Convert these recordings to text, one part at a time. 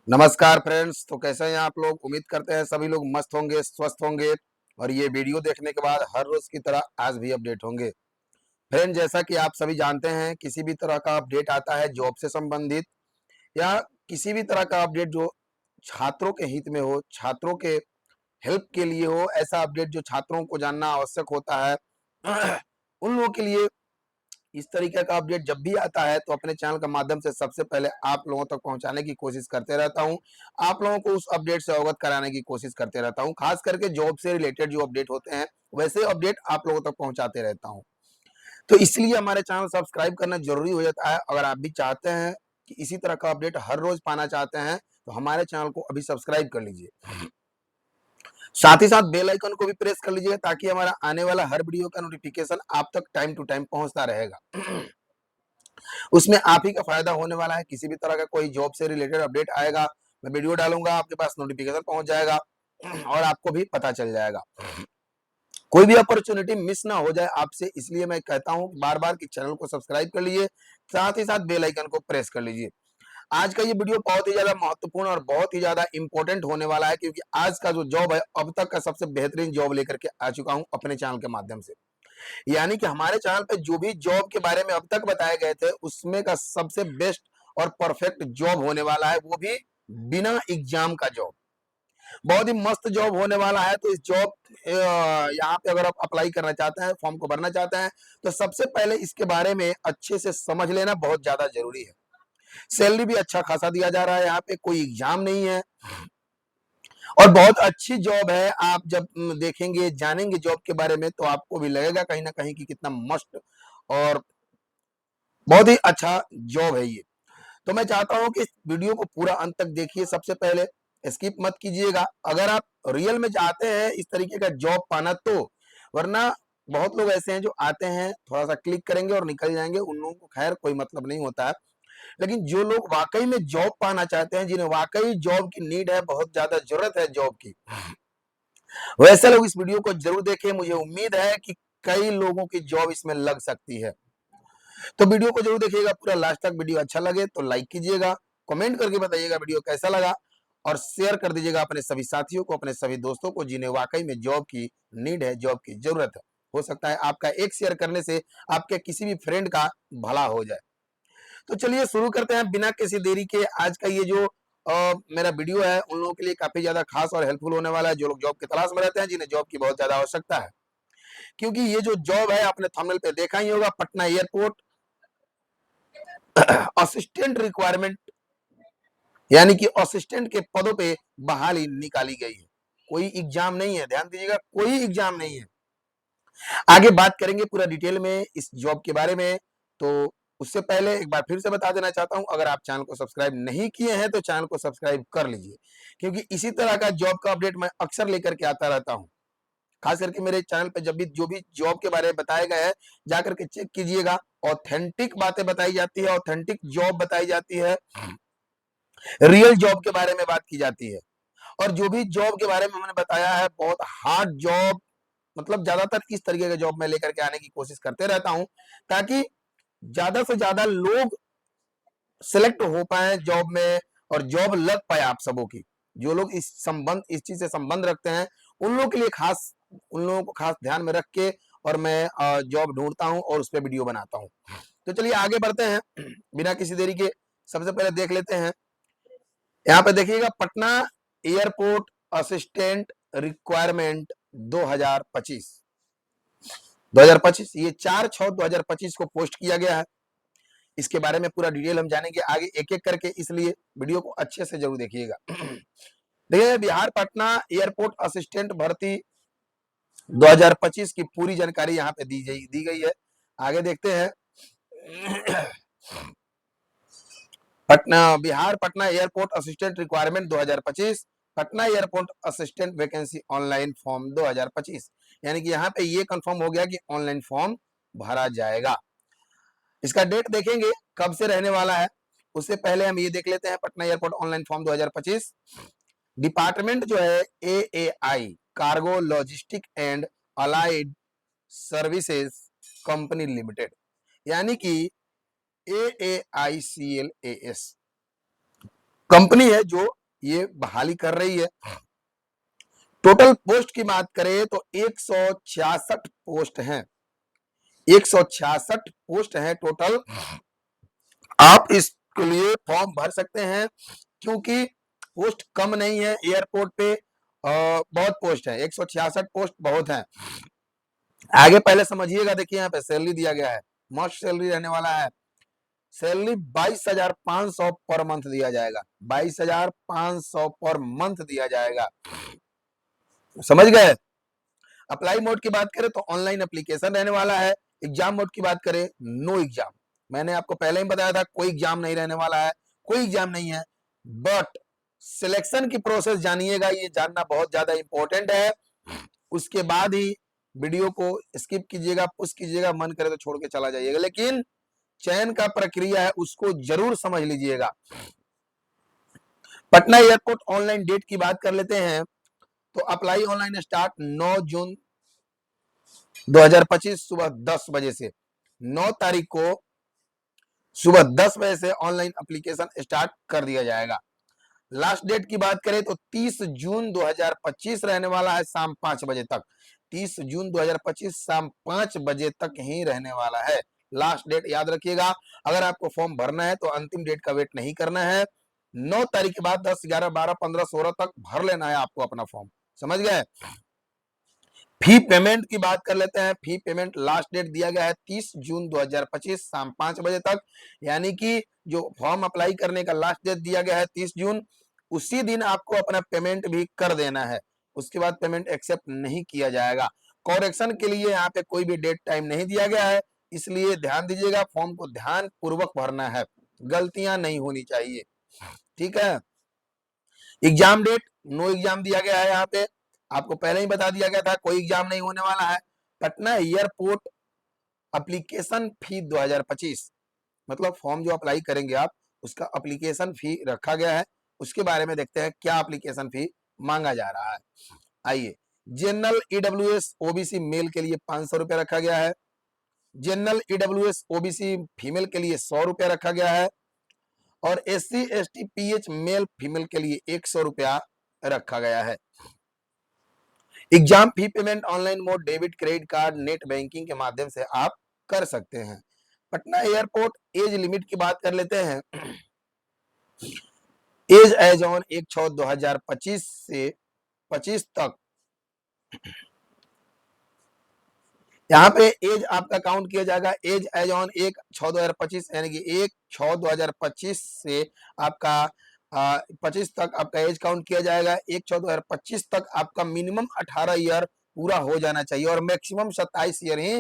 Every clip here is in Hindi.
नमस्कार फ्रेंड्स। तो कैसे हैं आप लोग? उम्मीद करते हैं सभी लोग मस्त होंगे, स्वस्थ होंगे और ये वीडियो देखने के बाद हर रोज की तरह आज भी अपडेट होंगे। फ्रेंड, जैसा कि आप सभी जानते हैं, किसी भी तरह का अपडेट आता है जॉब से संबंधित या किसी भी तरह का अपडेट जो छात्रों के हित में हो, छात्रों के हेल्प के लिए हो, ऐसा अपडेट जो छात्रों को जानना आवश्यक होता है उन लोगों के लिए इस तरीके का अपडेट जब भी आता है तो अपने चैनल के माध्यम से सबसे पहले आप लोगों तक पहुंचाने की कोशिश करते रहता हूं। आप लोगों को उस अपडेट से अवगत कराने की कोशिश करते रहता हूं। खास करके जॉब से रिलेटेड जो अपडेट होते हैं वैसे अपडेट आप लोगों तक पहुंचाते रहता हूं। तो इसलिए हमारे चैनल सब्सक्राइब करना जरूरी हो जाता है। अगर आप भी चाहते हैं कि इसी तरह का अपडेट हर रोज पाना चाहते हैं तो हमारे चैनल को अभी सब्सक्राइब कर लीजिए। साथ ही साथ बेल आइकन को भी प्रेस कर लीजिएगा ताकि हमारा आने वाला हर वीडियो का नोटिफिकेशन आप तक टाइम टू टाइम पहुंचता रहेगा। उसमें आप ही का फायदा होने वाला है। किसी भी तरह का कोई जॉब से रिलेटेड अपडेट आएगा, मैं वीडियो डालूंगा, आपके पास नोटिफिकेशन पहुंच जाएगा और आपको भी पता चल जाएगा। कोई भी अपॉर्चुनिटी मिस ना हो जाए आपसे, इसलिए मैं कहता हूं बार बार कि चैनल को सब्सक्राइब कर लीजिए, साथ ही साथ बेल आइकन को प्रेस कर लीजिए। आज का ये वीडियो बहुत ही ज्यादा महत्वपूर्ण और बहुत ही ज्यादा इंपॉर्टेंट होने वाला है, क्योंकि आज का जो जॉब है अब तक का सबसे बेहतरीन जॉब लेकर के आ चुका हूं अपने चैनल के माध्यम से। यानी कि हमारे चैनल पे जो भी जॉब के बारे में अब तक बताए गए थे उसमें का सबसे बेस्ट और परफेक्ट जॉब होने वाला है, वो भी बिना एग्जाम का जॉब। बहुत ही मस्त जॉब होने वाला है। तो इस जॉब यहाँ पे अगर आप अप्लाई करना चाहते हैं, फॉर्म को भरना चाहते हैं, तो सबसे पहले इसके बारे में अच्छे से समझ लेना बहुत ज्यादा जरूरी है। सैलरी भी अच्छा खासा दिया जा रहा है, यहाँ पे कोई एग्जाम नहीं है और बहुत अच्छी जॉब है। आप जब देखेंगे, जानेंगे जॉब के बारे में तो आपको भी लगेगा कहीं ना कहीं कि कितना मस्त और बहुत ही अच्छा जॉब है ये। तो मैं चाहता हूं कि इस वीडियो को पूरा अंत तक देखिए। सबसे पहले स्किप मत कीजिएगा अगर आप रियल में चाहते हैं इस तरीके का जॉब पाना तो। वरना बहुत लोग ऐसे हैं जो आते हैं, थोड़ा सा क्लिक करेंगे और निकल जाएंगे, उन लोगों को खैर कोई मतलब नहीं होता है। लेकिन जो लोग वाकई में जॉब पाना चाहते हैं, जिन्हें वाकई जॉब की नीड है, बहुत ज्यादा जरूरत है जॉब की, वैसे लोग इस वीडियो को जरूर देखें। मुझे उम्मीद है कि कई लोगों की जॉब इसमें लग सकती है। तो वीडियो को जरूर देखिएगा पूरा लास्ट तक। वीडियो अच्छा लगे तो लाइक कीजिएगा, कमेंट करके बताइएगा वीडियो कैसा लगा और शेयर कर दीजिएगा अपने सभी साथियों को, अपने सभी दोस्तों को जिन्हें वाकई में जॉब की नीड है, जॉब की जरूरत है। हो सकता है आपका एक शेयर करने से आपके किसी भी फ्रेंड का भला हो जाए। तो चलिए शुरू करते हैं बिना किसी देरी के। आज का ये जो मेरा वीडियो है उन लोगों के लिए काफी ज्यादा खास और हेल्पफुल होने वाला है, जो लोग जॉब की तलाश में रहते हैं, जिन्हें जॉब की बहुत ज्यादा आवश्यकता है। क्योंकि ये जो जॉब है आपने थंबनेल पे देखा ही होगा, पटना एयरपोर्ट असिस्टेंट रिक्वायरमेंट, यानी कि असिस्टेंट के पदों पे बहाली निकाली गई है। कोई एग्जाम नहीं है, ध्यान दीजिएगा, कोई एग्जाम नहीं है। आगे बात करेंगे पूरा डिटेल में इस जॉब के बारे में। तो उससे पहले एक बार फिर से बता देना चाहता हूं, अगर आप चैनल को सब्सक्राइब नहीं किए हैं तो चैनल को सब्सक्राइब कर लीजिए, क्योंकि इसी तरह का जॉब का अपडेट मैं अक्सर लेकर के आता रहता हूं। खास करके मेरे चैनल पे जब भी जो भी जॉब के बारे में बताया गया है, जाकर के चेक कीजिएगा। ऑथेंटिक बातें बताई जाती है, ऑथेंटिक जॉब बताई जाती है, रियल जॉब के बारे में बात की जाती है। और जो भी जॉब के बारे में मैंने बताया है, बहुत हार्ड जॉब, मतलब ज्यादातर इस तरीके का जॉब मैं लेकर के आने की कोशिश करते रहता हूं, ताकि ज्यादा से ज्यादा लोग सिलेक्ट हो पाए जॉब में और जॉब लग पाए आप सबों की। जो लोग इस चीज से संबंध रखते हैं उन लोगों के लिए खास, उन लोगों को खास ध्यान में रख के और मैं जॉब ढूंढता हूं और उस पर वीडियो बनाता हूं। तो चलिए आगे बढ़ते हैं बिना किसी देरी के। सबसे पहले देख लेते हैं, यहाँ पे देखिएगा, पटना एयरपोर्ट असिस्टेंट रिक्वायरमेंट 2025 2025, ये 4/6/2025 को पोस्ट किया गया है। इसके बारे में पूरा डिटेल हम जानेंगे आगे एक एक करके, इसलिए वीडियो को अच्छे से जरूर देखिएगा। देखिए, बिहार पटना एयरपोर्ट असिस्टेंट भर्ती 2025 की पूरी जानकारी यहाँ पे दी गई है। आगे देखते हैं। Patna Bihar Patna airport assistant requirement 2025, Patna airport assistant vacancy online form 2025। यानी कि यहाँ पे ये कंफर्म हो गया कि ऑनलाइन फॉर्म भरा जाएगा। इसका डेट देखेंगे कब से रहने वाला है। उससे पहले हम ये देख लेते हैं, Patna airport online form 2025। Department जो है AAI cargo logistic and allied services company limited, यानी कि AAICLAS कंपनी है जो ये बहाली कर रही है। टोटल पोस्ट की बात करें तो 166 पोस्ट हैं, 166 पोस्ट हैं टोटल। आप इसके लिए फॉर्म भर सकते हैं क्योंकि पोस्ट कम नहीं है एयरपोर्ट पे, बहुत पोस्ट है, 166 पोस्ट बहुत है। आगे पहले समझिएगा, देखिए यहाँ पे सैलरी दिया गया है, मस्ट सैलरी रहने वाला है। सैलरी 22,500 पर मंथ दिया जाएगा, 22,500 पर मंथ दिया जाएगा, समझ गए। अप्लाई मोड की बात करें तो ऑनलाइन एप्लीकेशन रहने वाला है। एग्जाम मोड की बात करें, नो एग्जाम, मैंने आपको पहले ही बताया था कोई एग्जाम नहीं रहने वाला है, कोई एग्जाम नहीं है। बट सिलेक्शन की प्रोसेस जानिएगा, ये जानना बहुत ज्यादा इंपॉर्टेंट है। उसके बाद ही वीडियो को स्किप कीजिएगा, पुश कीजिएगा, मन करे तो छोड़ के चला जाइएगा, लेकिन चयन का प्रक्रिया है उसको जरूर समझ लीजिएगा। पटना एयरपोर्ट ऑनलाइन डेट की बात कर लेते हैं तो अप्लाई ऑनलाइन स्टार्ट 9 जून 2025 सुबह 10 बजे से, 9 तारीख को सुबह 10 बजे से ऑनलाइन एप्लीकेशन स्टार्ट कर दिया जाएगा। लास्ट डेट की बात करें तो 30 जून 2025 रहने वाला है, शाम 5 बजे तक। 30 जून 2025 शाम 5 बजे तक ही रहने वाला है, लास्ट डेट याद रखिएगा। अगर आपको फॉर्म भरना है तो अंतिम डेट का वेट नहीं करना है, 9 तारीख के बाद 10, 11, 12, 15, 16 तक भर लेना है आपको अपना फॉर्म, समझ गए। फी पेमेंट की बात कर लेते हैं। फी पेमेंट लास्ट डेट दिया गया है 30 जून 2025 शाम 5 बजे तक, यानी कि जो फॉर्म अप्लाई करने का लास्ट डेट दिया गया है 30 जून, उसी दिन आपको अपना पेमेंट भी कर देना है, उसके बाद पेमेंट एक्सेप्ट नहीं किया जाएगा। कॉरेक्शन के लिए यहाँ पे कोई भी डेट टाइम नहीं दिया गया है, इसलिए ध्यान दीजिएगा, फॉर्म को ध्यान पूर्वक भरना है, गलतियां नहीं होनी चाहिए, ठीक है। एग्जाम डेट, नो एग्जाम दिया गया है, यहाँ पे आपको पहले ही बता दिया गया था कोई एग्जाम नहीं होने वाला है। पटना एयरपोर्ट एप्लीकेशन फी 2025, मतलब फॉर्म जो अप्लाई करेंगे आप, उसका एप्लीकेशन फी रखा गया है, उसके बारे में देखते हैं क्या एप्लीकेशन फी मांगा जा रहा है। आइए, जनरल ईडब्ल्यूएस ओबीसी मेल के लिए 500 रुपए रखा गया है, जनरल ईडब्ल्यूएस ओबीसी फीमेल के लिए 100 रुपया रखा गया है, और SC ST PH male female के लिए 100 रुपया रखा गया है। Exam fee payment online mode, debit, credit card, net banking के माध्यम से आप कर सकते हैं। पटना एयरपोर्ट एज लिमिट की बात कर लेते हैं। एज एज ऑन 1/6/2025 से 25 तक, यहाँ पे एज आपका काउंट किया जाएगा। एज एज ऑन 1/6/2025 यानी कि 1/6/2025 से आपका 25 तक आपका एज काउंट किया जाएगा। 1/6/2025 तक आपका मिनिमम 18 ईयर पूरा हो जाना चाहिए और मैक्सिमम 27 ईयर ही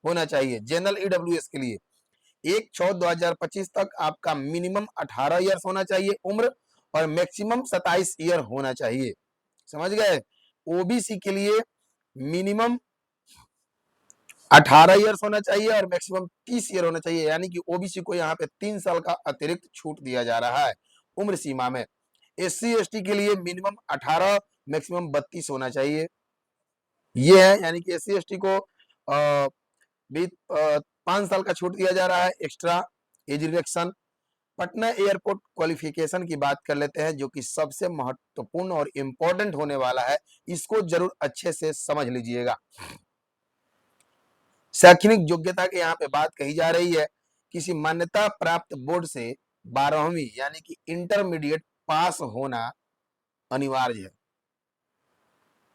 होना चाहिए जनरल ईडब्ल्यूएस के लिए। 1/6/2025 तक आपका मिनिमम 18 ईयर्स होना चाहिए उम्र, और मैक्सिमम 27 ईयर होना चाहिए, समझ गए। ओबीसी के लिए मिनिमम 18 ईयर्स होना चाहिए और मैक्सिमम 30 ईयर होना चाहिए, यानी कि ओबीसी को यहाँ पे 3 साल का अतिरिक्त छूट दिया जा रहा है उम्र सीमा में। SC ST के लिए मिनिमम 18, मैक्सिमम 32 होना चाहिए, ये है, यानी कि SC ST को भी 5 साल का छूट दिया जा रहा है, extra age reduction. Patna airport qualification की बात कर लेते हैं, जो कि सबसे महत्वपूर्ण और इंपॉर्टेंट होने वाला है, इसको जरूर अच्छे से समझ लीजिएगा। शैक्षणिक योग्यता की यहाँ पे बात कही जा रही है, किसी मान्यता प्राप्त बोर्ड से 12वीं यानी कि इंटरमीडिएट पास होना अनिवार्य है,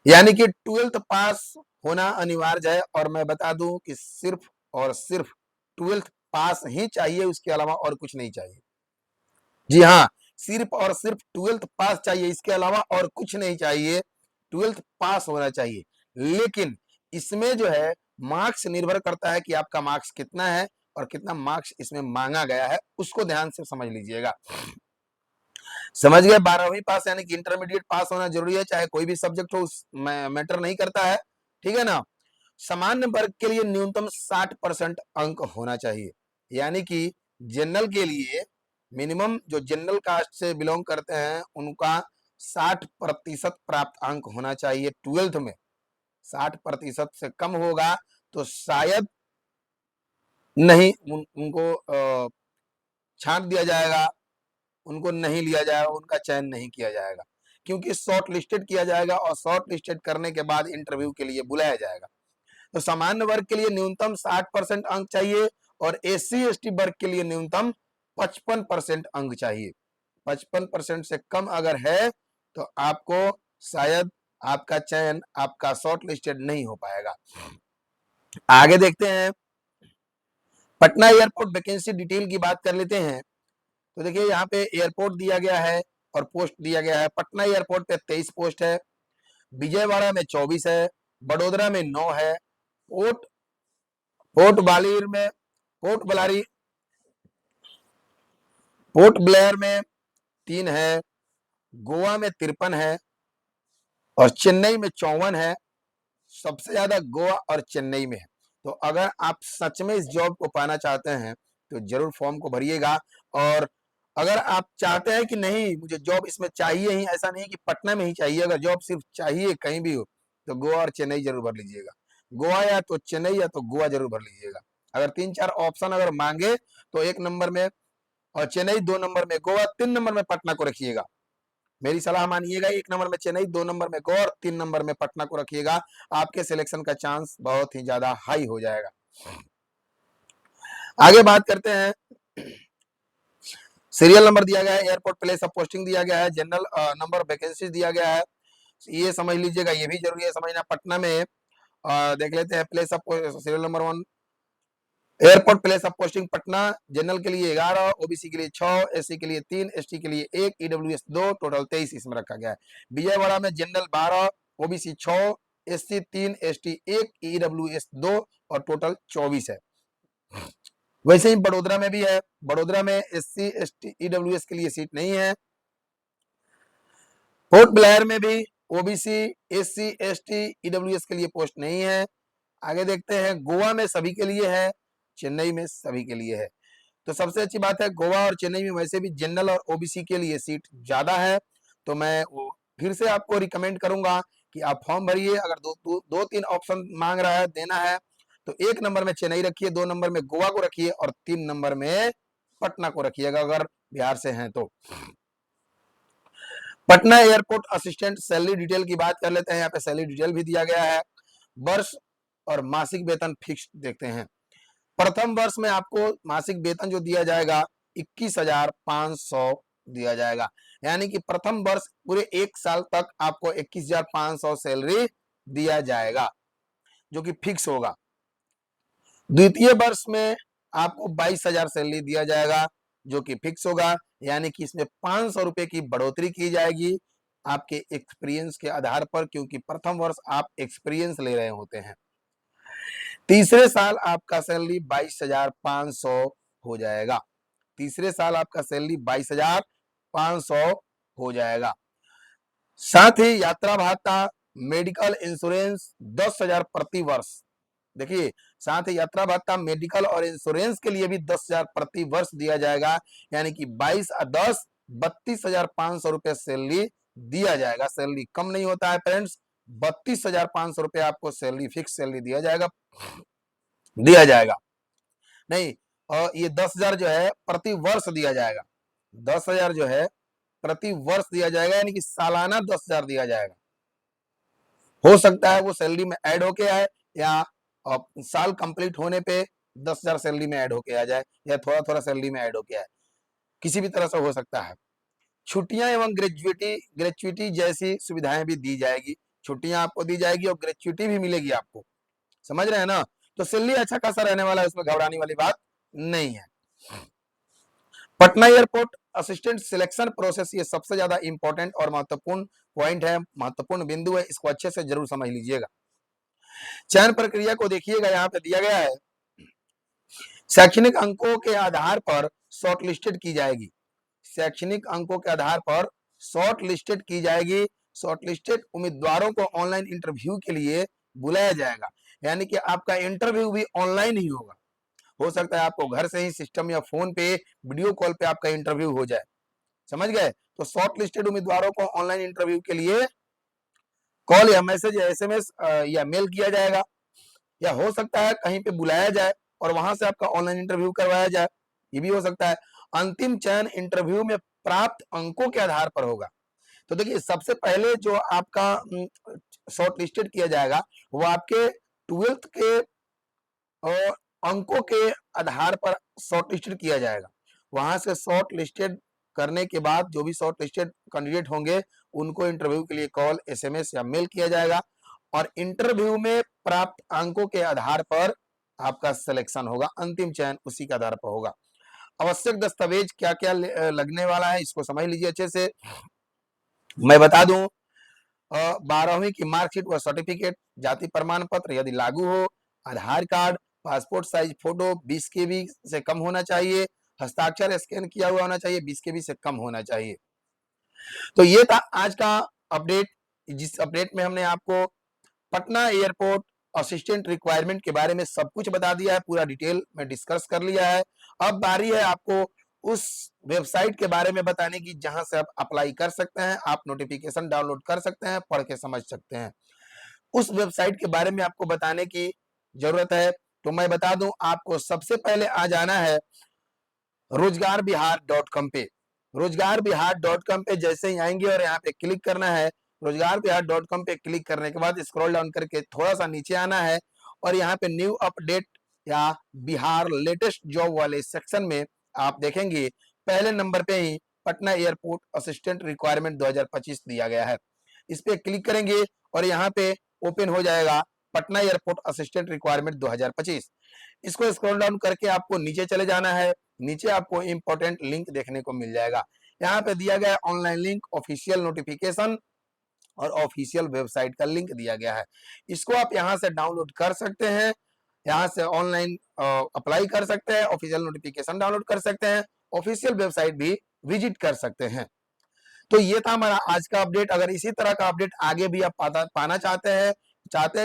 यानी कि 12th पास होना अनिवार्य है। और मैं बता दूं कि सिर्फ और सिर्फ 12th पास ही चाहिए, उसके अलावा और कुछ नहीं चाहिए। जी हाँ, सिर्फ और सिर्फ 12th पास चाहिए, इसके अलावा और कुछ नहीं चाहिए, 12th पास होना चाहिए। लेकिन इसमें जो है मार्क्स निर्भर करता है कि आपका मार्क्स कितना है और कितना मार्क्स इसमें मांगा गया है, उसको ध्यान से समझ लीजिएगा। समझ गए, 12वीं पास यानी कि इंटरमीडिएट पास होना जरूरी है, चाहे कोई भी सब्जेक्ट हो, उस मैटर नहीं करता है, ठीक है ना। सामान्य वर्ग के लिए न्यूनतम 60% अंक होना चाहिए, यानी कि जनरल के लिए मिनिमम, जो जनरल कास्ट से बिलोंग करते हैं उनका 60% प्राप्त अंक होना चाहिए 12th में। 60% से कम होगा तो शायद नहीं उनको छांट दिया जाएगा, उनको नहीं लिया जाएगा, उनका चयन नहीं किया जाएगा, क्योंकि शॉर्ट लिस्टेड किया जाएगा और शॉर्ट लिस्टेड करने के बाद इंटरव्यू के लिए बुलाया जाएगा। तो सामान्य वर्ग के लिए न्यूनतम 60% अंक चाहिए और SC/ST वर्ग के लिए न्यूनतम 55% अंक चाहिए। 55% से कम अगर है तो आपको शायद आपका चयन, आपका शॉर्ट लिस्टेड नहीं हो पाएगा। आगे देखते हैं, पटना एयरपोर्ट वैकेंसी डिटेल की बात कर लेते हैं। तो देखिए यहाँ पे एयरपोर्ट दिया गया है और पोस्ट दिया गया है। पटना एयरपोर्ट पे 23 पोस्ट है, विजयवाड़ा में 24 है, बड़ोदरा में 9 है, पोर्ट ब्लायर में पोर्ट ब्लेयर में 3 है, गोवा में 53 है और चेन्नई में 54 है। सबसे ज्यादा गोवा और चेन्नई में है। तो अगर आप सच में इस जॉब को पाना चाहते हैं तो जरूर फॉर्म को भरिएगा। और अगर आप चाहते हैं कि नहीं मुझे जॉब इसमें चाहिए ही, ऐसा नहीं कि पटना में ही चाहिए, अगर जॉब सिर्फ चाहिए कहीं भी हो तो गोवा और चेन्नई जरूर भर लीजिएगा। गोवा या तो चेन्नई या तो गोवा जरूर भर लीजिएगा। अगर 3-4 ऑप्शन अगर मांगे तो 1 नंबर में और चेन्नई, 2 नंबर में गोवा, 3 नंबर में पटना को रखिएगा। मेरी सलाह मानिएगा, 1 नंबर में चेन्नई, 2 नंबर में गोवा और 3 नंबर में पटना को रखिएगा। आपके सिलेक्शन का चांस बहुत ही ज्यादा हाई हो जाएगा। आगे बात करते हैं, सीरियल नंबर दिया गया है, एयरपोर्ट प्लेस ऑफ पोस्टिंग दिया गया है, जनरल नंबर वैकेंसी दिया गया है, ये समझ लीजिएगा, ये भी जरूरी है समझना। पटना में देख लेते हैं place of serial number 1, airport place of posting Patna, general के लिए 11, ओबीसी के लिए 6, एससी के लिए 3, एसटी के लिए 1, ईडब्ल्यूएस 2, टोटल 23 इसमें रखा गया है। विजयवाड़ा में general 12, OBC 6, SC 3, ST 1, EWS 2 और टोटल 24 है। वैसे ही बड़ोदरा में भी है, बड़ोदरा में एससी एसटी ईडब्ल्यूएस के लिए सीट नहीं है। पोर्ट ब्लेयर में भी ओबीसी एससी एसटी ईडब्ल्यूएस के लिए पोस्ट नहीं है। आगे देखते हैं, गोवा में सभी के लिए है, चेन्नई में सभी के लिए है। तो सबसे अच्छी बात है, गोवा और चेन्नई में वैसे भी जनरल और ओबीसी के लिए सीट ज्यादा है। तो मैं फिर से आपको रिकमेंड करूंगा कि आप फॉर्म भरिए। अगर 2-3 ऑप्शन मांग रहा है, देना है, तो 1 नंबर में चेन्नई रखिए, 2 नंबर में गोवा को रखिए और 3 नंबर में पटना को रखिएगा अगर बिहार से हैं तो। Patna airport assistant salary detail की बात कर लेते हैं। यहाँ पे सैलरी डिटेल भी दिया गया है, वर्ष और मासिक वेतन फिक्स देखते हैं। प्रथम वर्ष में आपको मासिक वेतन जो दिया जाएगा 21,500 दिया जाएगा, यानी कि प्रथम वर्ष पूरे 1 साल तक आपको 21,500 सैलरी दिया जाएगा जो कि फिक्स होगा। द्वितीय वर्ष में आपको 22,000 सैलरी दिया जाएगा जो कि फिक्स होगा, यानी कि इसमें 500 रुपए की बढ़ोतरी की जाएगी आपके एक्सपीरियंस के आधार पर, क्योंकि प्रथम वर्ष आप एक्सपीरियंस ले रहे होते हैं। तीसरे साल आपका सैलरी 22,500 हो जाएगा। तीसरे साल आपका सैलरी 22,500 हो जाएगा। साथ ही यात्रा भत्ता, मेडिकल इंश्योरेंस 10,000 प्रति वर्ष। देखिए, साथ ही यात्रा भत्ता, मेडिकल और इंश्योरेंस के लिए भी 10,000 प्रति वर्ष दिया जाएगा, यानी कि 22 और 10 32,500 रुपए सैलरी दिया जाएगा। सैलरी कम नहीं होता है फ्रेंड्स, 32,500 रुपए आपको सैलरी, फिक्स सैलरी दिया जाएगा नहीं। और ये 10,000 जो है प्रति वर्ष दिया जाएगा, 10,000 जो है प्रति वर्ष दिया जाएगा, यानी कि सालाना 10,000 दिया जाएगा। हो सकता है वो सैलरी में ऐड होके आए या साल कंप्लीट होने पे 10,000 सैलरी में ऐड होके आ जाए या थोड़ा थोड़ा सैलरी में ऐड होके आए, किसी भी तरह से हो सकता है। छुट्टियां एवं ग्रेच्युटी जैसी सुविधाएं भी दी जाएगी। छुट्टियां आपको दी जाएगी और ग्रेच्युटी भी मिलेगी आपको, समझ रहे हैं ना। तो सैलरी अच्छा खासा रहने वाला है, उसमें घबराने वाली बात नहीं है। Patna airport assistant selection process, ये सबसे ज्यादा इंपॉर्टेंट और महत्वपूर्ण पॉइंट है, महत्वपूर्ण बिंदु है, इसको अच्छे से जरूर समझ लीजिएगा। चयन प्रक्रिया को देखिएगा, यहाँ पे दिया गया है, शैक्षणिक अंकों के आधार पर शॉर्ट लिस्टेड की जाएगी। शैक्षणिक अंकों के आधार पर शॉर्ट लिस्टेड की जाएगी। शॉर्ट लिस्टेड उम्मीदवारों को ऑनलाइन इंटरव्यू के लिए बुलाया जाएगा, यानी कि आपका इंटरव्यू भी ऑनलाइन ही होगा। हो सकता है आपको घर से ही सिस्टम या फोन पे वीडियो कॉल पे आपका इंटरव्यू हो जाए, समझ गए। तो शॉर्ट लिस्टेड उम्मीदवारों को ऑनलाइन इंटरव्यू के लिए कॉल या मैसेज या एसएमएस या मेल किया जाएगा, या हो सकता है कहीं पे बुलाया जाए और वहां से आपका ऑनलाइन इंटरव्यू करवाया जाए, ये भी हो सकता है। अंतिम चयन इंटरव्यू में प्राप्त अंकों के आधार पर होगा। तो देखिए सबसे पहले जो आपका शॉर्ट लिस्टेड किया जाएगा वो आपके 12th के अंकों के आधार पर शॉर्ट लिस्टेड किया जाएगा। वहां से शॉर्ट लिस्टेड करने के बाद जो भी शॉर्ट लिस्टेड कैंडिडेट होंगे उनको इंटरव्यू के लिए कॉल, एसएमएस या मेल किया जाएगा और इंटरव्यू में प्राप्त अंकों के आधार पर आपका सिलेक्शन होगा, अंतिम चयन उसी के आधार पर होगा। आवश्यक दस्तावेज क्या क्या लगने वाला है इसको समझ लीजिए अच्छे से। मैं बता दूं 12वीं की मार्कशीट व सर्टिफिकेट, जाति प्रमाण पत्र यदि लागू हो, आधार कार्ड, पासपोर्ट साइज फोटो 20 केबी से कम होना चाहिए, हस्ताक्षर स्कैन किया हुआ होना चाहिए, 20 केबी से कम होना चाहिए। तो ये था आज का अपडेट, जिस अपडेट में हमने आपको पटना एयरपोर्ट असिस्टेंट रिक्वायरमेंट के बारे में सब कुछ बता दिया है, पूरा डिटेल में डिस्कस कर लिया है। अब बारी है आपको उस वेबसाइट के बारे में बताने की जहां से आप अप्लाई कर सकते हैं, आप नोटिफिकेशन डाउनलोड कर सकते हैं, पढ़ के समझ सकते हैं। उस वेबसाइट के बारे में आपको बताने की जरूरत है, तो मैं बता दूं आपको सबसे पहले आ जाना है रोजगारबिहार.com पे। रोजगारबिहार.com पे जैसे ही आएंगे और यहाँ पे क्लिक करना है, रोजगारबिहार.com पे क्लिक करने के बाद स्क्रॉल डाउन करके थोड़ा सा नीचे आना है और यहाँ पे न्यू अपडेट या बिहार लेटेस्ट जॉब वाले सेक्शन में आप देखेंगे पहले नंबर पे ही पटना एयरपोर्ट असिस्टेंट रिक्वायरमेंट 2025 दिया गया है। इस पे क्लिक करेंगे और यहाँ पे ओपन हो जाएगा पटना एयरपोर्ट असिस्टेंट रिक्वायरमेंट 2025। इसको स्क्रॉल डाउन करके आपको नीचे चले जाना है, नीचे आपको इंपॉर्टेंट लिंक देखने को मिल जाएगा। यहाँ पे दिया गया ऑनलाइन लिंक, ऑफिशियल नोटिफिकेशन और ऑफिशियल वेबसाइट का लिंक दिया गया है। इसको आप यहाँ से डाउनलोड कर सकते हैं, यहाँ से ऑनलाइन अप्लाई कर सकते हैं, ऑफिशियल नोटिफिकेशन डाउनलोड कर सकते हैं, ऑफिशियल वेबसाइट भी विजिट कर सकते हैं। तो ये था हमारा आज का अपडेट। अगर इसी तरह का अपडेट आगे भी आप पाना चाहते हैं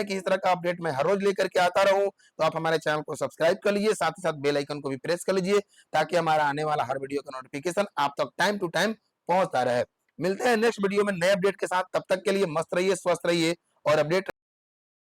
कि इस तरह का अपडेट मैं हर रोज लेकर के आता रहूं, तो आप हमारे चैनल को सब्सक्राइब कर लीजिए, साथ ही साथ बेल आइकन को भी प्रेस कर लीजिए ताकि हमारा आने वाला हर वीडियो का नोटिफिकेशन आप तक टाइम टू टाइम पहुंचता रहे। मिलते हैं नेक्स्ट वीडियो में नए अपडेट के साथ, तब तक के लिए मस्त रहिए, स्वस्थ रहिए और अपडेट